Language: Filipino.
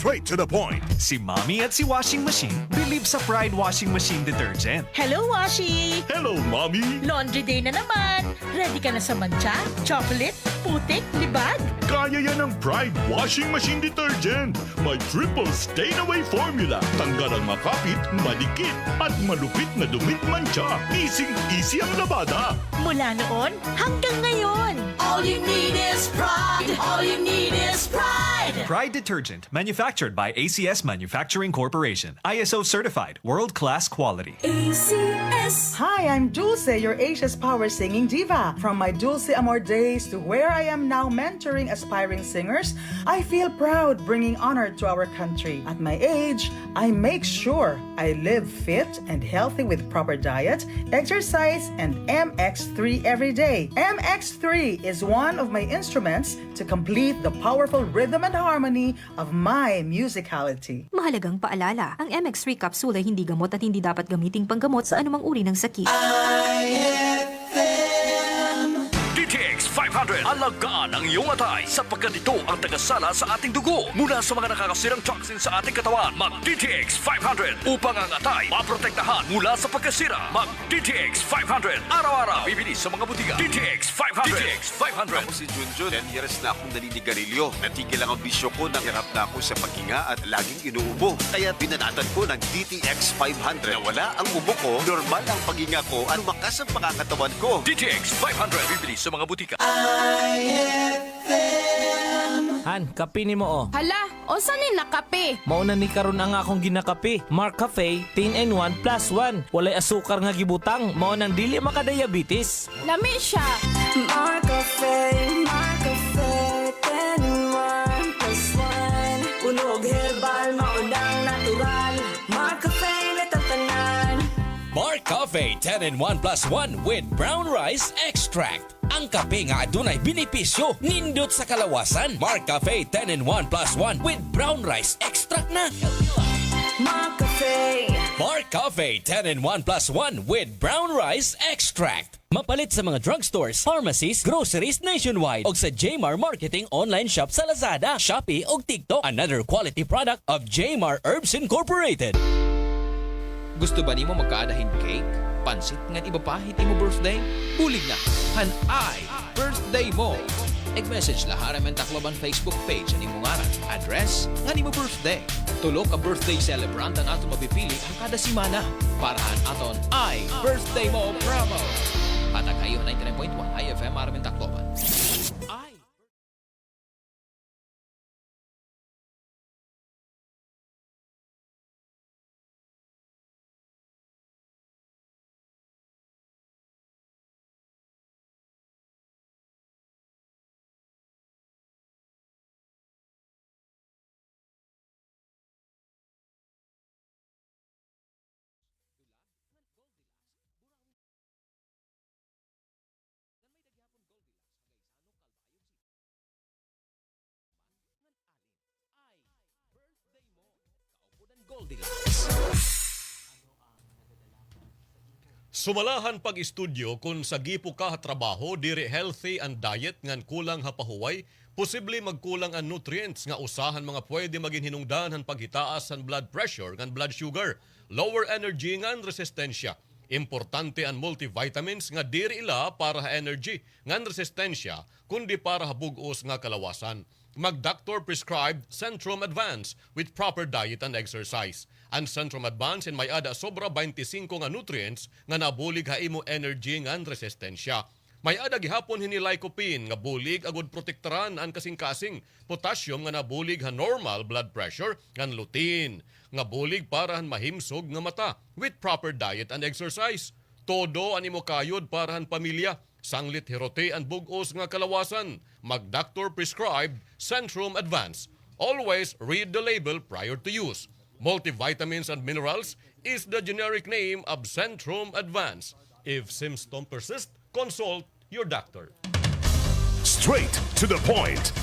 straight to the point. Si Mommy at si Washing Machine believe sa Pride Washing Machine Detergent. Hello, Washi! Hello, Mommy! Laundry day na naman. Ready ka na sa mancha, chocolate, putik, libag? Kaya yan ang Pride Washing Machine Detergent. May triple stain-away formula. Tanggal ang makapit, malikit, at malupit na dumit mancha. Easy ang labada. Mula noon hanggang ngayon. All you need is pride. All you need is pride. Pride Detergent, manufactured by ACS Manufacturing Corporation. ISO certified, world-class quality. ACS. Hi, I'm Dulce, your Asia's Power Singing Diva. From my Dulce Amor days to where I am now mentoring aspiring singers, I feel proud bringing honor to our country. At my age, I make sure I live fit and healthy with proper diet, exercise, and MX3 every day. MX3 is one of my instruments to complete the powerful rhythm and harmony of my musicality. Mahalagang paalala, ang MX3 capsule ay hindi gamot at hindi dapat gamiting panggamot sa anumang uri ng sakit. DTX 500, alagaan ang iyong atay sapagkat ito ang tagasala sa ating dugo mula sa mga nakakasirang toxin sa ating katawan. Mag-DTX 500 upang ang atay maprotektahan mula sa pagkasira. Mag-DTX 500, araw-araw bibili sa mga butika. DTX 500. DTX 500. Ako si Junjun, 10 years na akong naninigarilyo. Natigil lang ang bisyo ko nang hirap na ako sa paghinga at laging inuubo. Kaya binanatan ko ng DTX 500. Nawala ang ubo ko, normal ang paghinga ko at lumakas ang pakakatawan ko. DTX 500, bibili sa mga butika. Han, kape ni mo oh. Hala, o saan ni nakape? Mauna ni karon ang akong ginakape. Mark Cafe, 10-in-1 plus 1. Walay asukar nga gibutang. Mao nang dili makadiabetes. Lami siya. Mark Cafe, 10-in-1 plus 1. Unog herbal, maunang natural. Mark Cafe, natatanan. Mark Cafe 10-in-1 plus 1 with brown rice extract. Ang kape nga adunay benepisyo nindot sa kalawasan. Mark Cafe 10-in-1 plus 1 with brown rice extract na. Mark Cafe. Mark Cafe 10-in-1 plus 1 with brown rice extract. Mapalit sa mga drugstores, pharmacies, groceries nationwide o sa Jmar Marketing online shop sa Lazada, Shopee o TikTok. Another quality product of Jmar Herbs Incorporated. Gusto ba nimo magkaadahin cake? Pansit nga ibapahit imo birthday? Bulig na! Hanay! Birthday mo! Eg-message lahara men Tacloban Facebook page ang imo ngaran, address, nga nimo birthday. Tulo ka birthday celebrant ang ato mapipili ang kada simana. Parahan aton ay Birthday Mo promo! Patag kayo 99.1 IFM Aramen Tacloban. Sumalahan pag-estudyo kung sa gipo ka trabaho diri healthy and diet ngan kulang hapahuway, posible magkulang ang nutrients nga usahan mga pwede maging hinungdan han paghitaas ang blood pressure ngan blood sugar, lower energy ngan resistensya. Importante ang multivitamins nga diri ila para ha energy ngan resistensya kundi para habugos nga kalawasan. Mag-doctor prescribed Centrum Advance with proper diet and exercise. Ang Centrum Advance in may ada sobra 25 nga nutrients nga nabulig ha imo energy ngan resistensya. May ada gihapon hini lycopene nga bulig agud protektaran ang kasing-kasing, potassium nga nabulig ha normal blood pressure ngan lutein nga bulig para han mahimsog nga mata with proper diet and exercise. Todo animo kayod para han pamilya. Sanglit hirote ang bugos nga kalawasan. Mag-doctor prescribed Centrum Advance. Always read the label prior to use. Multivitamins and minerals is the generic name of Centrum Advance. If symptoms persist, consult your doctor. Straight to the point.